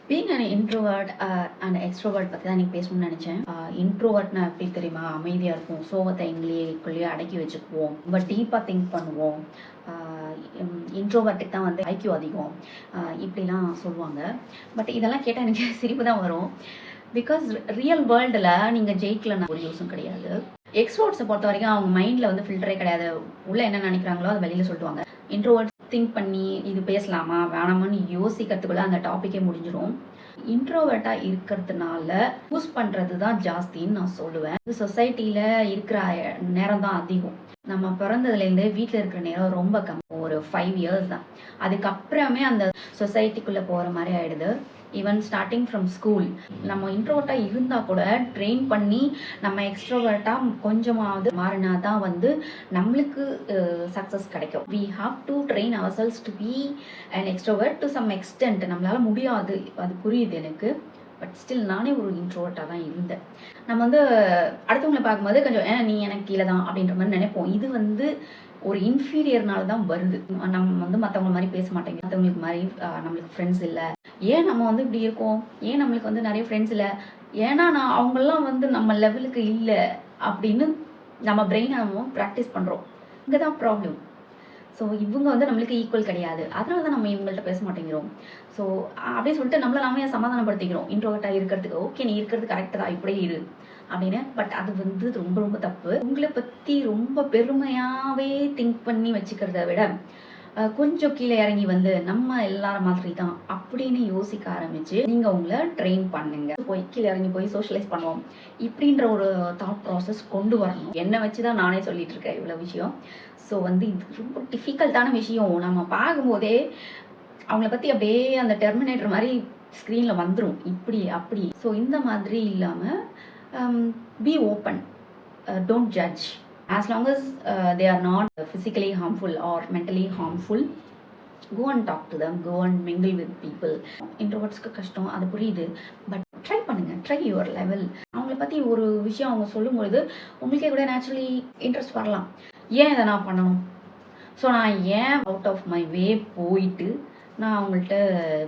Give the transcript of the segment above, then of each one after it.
Being an introvert and extrovert பற்றி தான் நீங்கள் பேசணும்னு நினச்சேன். இன்ட்ரோவர்ட்னா எப்படி தெரியுமா? அமைதியாக இருக்கும், சோகத்தை எங்கேயே அடக்கி வச்சுக்குவோம், ரொம்ப டீப்பாக திங்க் பண்ணுவோம். இன்ட்ரோவர்ட்டுக்கு தான் வந்து ஐக்கியூ அதிகம் இப்படிலாம் சொல்லுவாங்க. பட் இதெல்லாம் கேட்டால் எனக்கு சிரிப்பு தான் வரும். பிகாஸ் ரியல் வேர்ல்டில் நீங்கள் ஜெயிக்கலன்னா ஒரு யூஸும் கிடையாது. எக்ஸ்ட்ரோவர்ட்ஸை பொறுத்த வரைக்கும் அவங்க மைண்டில் வந்து ஃபில்டரே கிடையாது. உள்ளே என்ன நினைக்கிறாங்களோ அதை வெளியில் சொல்லிட்டுவாங்க. இன்ட்ரோவர்ட் திங்க் பண்ணி இது பேசலாமா வேணாமான்னு யோசிக்கிறதுக்குள்ள அந்த டாப்பிக்கே முடிஞ்சிடும். இன்ட்ரோவர்ட்டாக இருக்கிறதுனால யூஸ் பண்ணுறது தான் ஜாஸ்தின்னு நான் சொல்லுவேன். சொசைட்டியில் இருக்கிற நேரம் தான் அதிகம். நம்ம பிறந்ததுலேருந்து வீட்டில் இருக்கிற நேரம் ரொம்ப கம்மி, ஒரு 5 இயர்ஸ் தான். அதுக்கப்புறமே அந்த சொசைட்டிக்குள்ளே போகிற மாதிரி ஆகிடுது. ஈவன் ஸ்டார்டிங் ஃப்ரம் ஸ்கூல் நம்ம இன்ட்ரோவர்ட்டாக இருந்தால் கூட ட்ரெயின் பண்ணி நம்ம எக்ஸ்ட்ரோவர்ட்டாக கொஞ்சமாவது மாறினா தான் வந்து நம்மளுக்கு சக்ஸஸ் கிடைக்கும். We have to train ourselves to be and extrovert to some extent. நம்மளால் முடியாது, அது புரியுது எனக்கு. பட் ஸ்டில் நானே ஒரு இன்ட்ரோவர்ட்டாக தான் இருந்தேன். நம்ம வந்து அடுத்தவங்களை பார்க்கும்போது கொஞ்சம் நீ எனக்கு கீழே தான் அப்படின்ற மாதிரி நினைப்போம். இது வந்து ஒரு இன்ஃபீரியர்னால தான் வருது. நம்ம வந்து மற்றவங்க மாதிரி பேச மாட்டேங்க, மற்றவங்களுக்கு மாதிரி நம்மளுக்கு ஃப்ரெண்ட்ஸ் இல்லை. ஏன் நம்ம வந்து இப்படி இருக்கோம்? ஏன் நம்மளுக்கு வந்து நிறைய ஃப்ரெண்ட்ஸ் இல்லை? ஏன்னா அவங்கெல்லாம் வந்து நம்ம லெவலுக்கு இல்லை அப்படின்னு நம்ம பிரெயினை நம்ம ப்ராக்டிஸ் பண்ணுறோம். இங்கே தான் ப்ராப்ளம். ஸோ இவங்க வந்து நம்மளுக்கு ஈக்குவல் கிடையாது, அதனால தான் நம்ம இவங்கள்ட்ட பேச மாட்டேங்கிறோம். ஸோ அப்படின்னு சொல்லிட்டு நம்மளை நாமே சமாதானப்படுத்திக்கிறோம். இன்ட்ரோவர்ட்டாக இருக்கிறதுக்கு ஓகே, நீ இருக்கிறது கரெக்டு தான், இப்படியே இரு அப்படின்னு. பட் அது வந்து ரொம்ப ரொம்ப தப்பு. உங்களை பற்றி ரொம்ப பெருமையாகவே திங்க் பண்ணி வச்சுக்கிறத விட கொஞ்சம் கீழே இறங்கி வந்து நம்ம எல்லாரும் மாதிரி தான் அப்படின்னு யோசிக்க ஆரம்பிச்சு நீங்கள் உங்களை ட்ரெயின் பண்ணுங்க. போய் கீழே இறங்கி போய் சோஷியலைஸ் பண்ணுவோம் இப்படின்ற ஒரு தாட் ப்ராசஸ் கொண்டு வரணும். என்னை வச்சு தான் நானே சொல்லிட்டு இருக்கேன் இவ்வளோ விஷயம். ஸோ வந்து இது ரொம்ப டிஃபிகல்ட்டான விஷயம். நம்ம பார்க்கும்போதே அவங்கள பற்றி அப்படியே அந்த டெர்மினேட்டர் மாதிரி ஸ்க்ரீனில் வந்துடும், இப்படி அப்படி. ஸோ இந்த மாதிரி இல்லாமல் be open, don't judge. As long as they are not physically harmful or mentally harmful, go and talk to them, go and mingle with people. Introvertsக்கு கஷ்டம், அது புரியுது. பட் ட்ரை பண்ணுங்க, ட்ரை யுவர் லெவல். அவங்கள பற்றி ஒரு விஷயம் அவங்க சொல்லும்பொழுது உங்களுக்கே கூட நேச்சுரலி இன்ட்ரெஸ்ட் வரலாம். ஏன் இதை நான் பண்ணணும்? ஸோ நான் ஏன் அவுட் ஆஃப் மை வே போயிட்டு நான் அவங்கள்ட்ட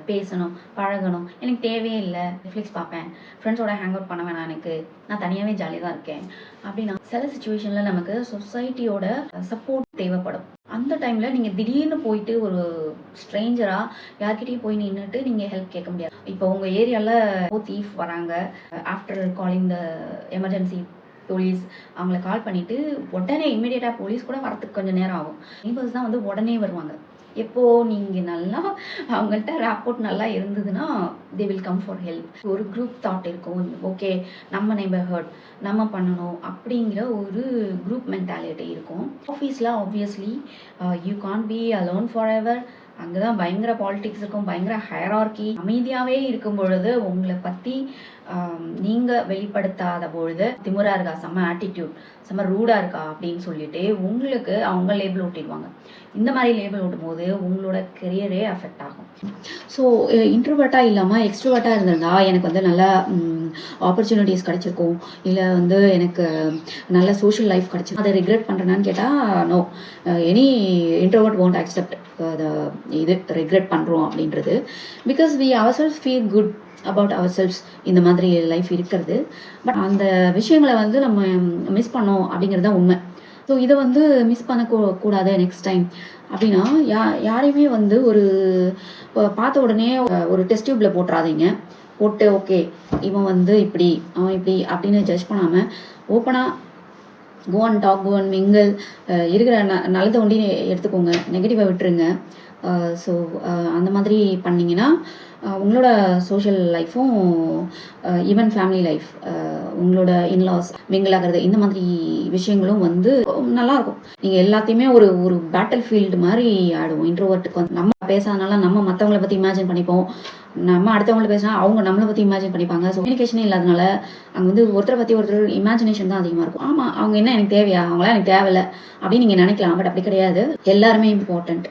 பேசணும், பழகணும்? எனக்கு தேவையே இல்லை. நெட்ஃப்ளிக்ஸ் பார்ப்பேன், ஃப்ரெண்ட்ஸோட ஹேங் அவுட் பண்ண வேணாம், எனக்கு நான் தனியாகவே ஜாலியாக தான் இருக்கேன் அப்படின்னா சில சுச்சுவேஷனில் நமக்கு சொசைட்டியோட சப்போர்ட் தேவைப்படும். அந்த டைமில் நீங்கள் திடீர்னு போயிட்டு ஒரு ஸ்ட்ரேஞ்சராக யார்கிட்டையும் போய் நின்றுட்டு நீங்கள் ஹெல்ப் கேட்க முடியாது. இப்போ உங்கள் ஏரியாவில் தீஃப் வராங்க, ஆஃப்டர் காலிங் த எமர்ஜென்சி போலீஸ் அவங்கள கால் பண்ணிவிட்டு உடனே இம்மிடியேட்டாக போலீஸ் கூட வரத்துக்கு கொஞ்சம் நேரம் ஆகும். நெய்பர்ஸ் தான் வந்து உடனே வருவாங்க. எப்போ நீங்கள் நல்லா அவங்கள்ட்ட ராப்போர்ட் நல்லா இருந்ததுன்னா they will come for help. ஒரு குரூப் தாட் இருக்கும், ஓகே நம்ம நெய்பர்ஹுட் நம்ம பண்ணணும் அப்படிங்கிற ஒரு குரூப் மென்டாலிட்டி இருக்கும். ஆஃபீஸில் obviously you can't be alone forever. அங்கே தான் பயங்கர பாலிடிக்ஸ் இருக்கும், பயங்கர ஹைரார்கி. அமைதியாகவே இருக்கும் பொழுது உங்களை பற்றி நீங்கள் வெளிப்படுத்தாத பொழுது திமுறா இருக்கா, செம்ம ஆட்டிடியூட், செம்ம ரூடாக இருக்கா அப்படின்னு சொல்லிட்டு உங்களுக்கு அவங்க லேபிள் ஓட்டிடுவாங்க. இந்த மாதிரி லேபிள் ஓட்டும் போது உங்களோட கெரியரே அஃபெக்ட் ஆகும். ஸோ இன்ட்ரோவர்ட்டாக இல்லாமல் எக்ஸ்ட்ரோவர்ட்டாக இருந்திருந்தா எனக்கு வந்து நல்லா ஆப்பர்ச்சுனிட்டிஸ் கிடைச்சிருக்கும், இல்லை வந்து எனக்கு நல்ல சோஷியல் லைஃப் கிடைச்சிருக்கும். அதை ரிக்ரெட் பண்ணுறேன்னு கேட்டால் no, any introvert won't accept இது ரிக்ரெட் பண்ணுறோம் அப்படின்றது. Because we ourself feel good about ourselves. இந்த மாதிரி லைஃப் இருக்கிறது. பட் அந்த விஷயங்களை வந்து நம்ம மிஸ் பண்ணோம் அப்படிங்கிறது தான் உண்மை. ஸோ இதை வந்து மிஸ் பண்ணக்கூடாது நெக்ஸ்ட் டைம் அப்படின்னா யாரையுமே வந்து ஒரு பார்த்த உடனே ஒரு டெஸ்ட் டியூப்பில் போட்டுறாதீங்க. போட்டு ஓகே இவன் வந்து இப்படி அவன் இப்படி அப்படின்னு ஜட்ஜ் பண்ணாமல் ஓப்பனாக go and talk, go and mingle. இருக்கிற நல்லதை ஒண்டி எடுத்துக்கோங்க, நெகட்டிவாக விட்டுருங்க. ஸோ அந்த மாதிரி பண்ணிங்கன்னா உங்களோட சோஷியல் லைஃப்பும் ஈவன் ஃபேமிலி லைஃப், உங்களோட இன்லாஸ் மிங்கிள் ஆகிறது, இந்த மாதிரி விஷயங்களும் வந்து நல்லாயிருக்கும். நீங்கள் எல்லாத்தையுமே ஒரு ஒரு பேட்டில் ஃபீல்டு மாதிரி ஆடுவோம். இன்ட்ரோவர்ட்டுக்கு வந்து நம்ம பேசாதனால நம்ம மற்றவங்களை பற்றி இமேஜின் பண்ணிப்போம், நம்ம அடுத்தவங்களை பேசினா அவங்க நம்மளை பற்றி இமேஜின் பண்ணிப்பாங்க. ஸோ கம்யூனிகேஷனே இல்லாதனால அங்கே வந்து ஒருத்தரை பற்றி ஒருத்தர் இமேஜினேஷன் தான் அதிகமாக இருக்கும். ஆமாம், அவங்க என்ன எனக்கு தேவையா, அவங்களாம் எனக்கு தேவையில்லை அப்படின்னு நீங்கள் நினைக்கலாம். பட் அப்படி கிடையாது. எல்லாருமே இம்பார்ட்டண்ட்.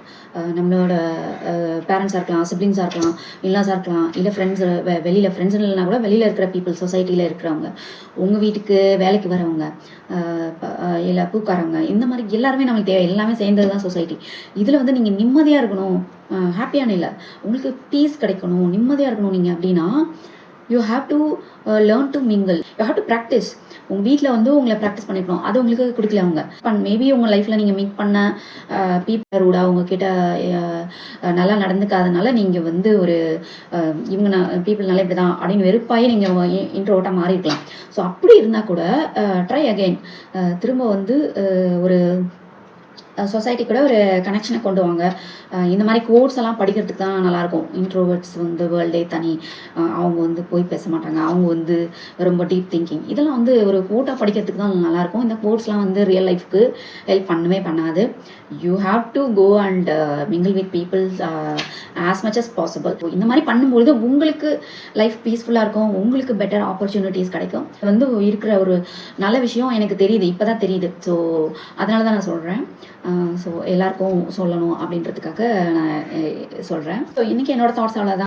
நம்மளோட பேரண்ட்ஸாக இருக்கலாம், சிப்ளிங்ஸாக இருக்கலாம், இல்லாஸாக இருக்கலாம், இல்லை ஃப்ரெண்ட்ஸ், வெளியில் ஃப்ரெண்ட்ஸ் இல்லைனா கூட வெளியில் இருக்கிற பீப்புள், சொசைட்டியில் இருக்கிறவங்க, உங்கள் வீட்டுக்கு வேலைக்கு வரவங்க, இல்லை பூக்காரவங்க, இந்த மாதிரி எல்லாருமே நம்மளுக்கு தேவை. எல்லாமே சேர்ந்தது தான் சொசைட்டி. இதில் வந்து நீங்கள் நிம்மதியாக இருக்கணும் ஹாப்பியான இல்லை, உங்களுக்கு பீஸ் கிடைக்கணும், நிம்மதியாக இருக்கணும் நீங்கள் அப்படின்னா you have to learn to mingle, you have to practice. உங்கள் வீட்டில் வந்து உங்களை ப்ராக்டிஸ் பண்ணிக்கணும், அது உங்களுக்கு கொடுக்கல அவங்க. மேபி உங்கள் லைஃப்பில் நீங்கள் மீட் பண்ண பீப்புள் ரூடா உங்ககிட்ட நல்லா நடந்துக்காதனால நீங்கள் வந்து ஒரு இவங்க பீப்புள்னால இப்படி தான் அப்படின்னு வெறுப்பாயே நீங்கள் இன்ட்ரோவர்ட்டாக மாறிருக்கலாம். ஸோ அப்படி இருந்தால் கூட ட்ரை அகெயின், திரும்ப வந்து ஒரு சொசைட்டி கூட ஒரு கனெக்ஷனை கொண்டு வாங்க. இந்த மாதிரி கோட்ஸ் எல்லாம் படிக்கிறதுக்கு தான் நல்லாயிருக்கும். இன்ட்ரோவர்ட்ஸ் வந்து வேர்ல்டே தனி, அவங்க வந்து போய் பேச மாட்டாங்க, அவங்க வந்து ரொம்ப டீப் திங்கிங், இதெல்லாம் வந்து ஒரு கோட்டாக படிக்கிறதுக்கு தான் நல்லாயிருக்கும். இந்த கோட்ஸ்லாம் வந்து ரியல் லைஃப்க்கு ஹெல்ப் பண்ணவே பண்ணாது. You have to go and mingle with peoples as much as possible. இந்த மாதிரி பண்ணும்பொழுது உங்களுக்கு லைஃப் பீஸ்ஃபுல்லாக இருக்கும், உங்களுக்கு பெட்டர் ஆப்பர்ச்சுனிட்டிஸ் கிடைக்கும். வந்து இருக்கிற ஒரு நல்ல விஷயம் எனக்கு தெரியுது, இப்போ தான் தெரியுது. ஸோ அதனால தான் நான் சொல்கிறேன். ஸோ எல்லாருக்கும் சொல்லணும் அப்படின்றதுக்காக நான் சொல்கிறேன். ஸோ இன்றைக்கி என்னோடய தாட்ஸ் அவ்வளோதான்.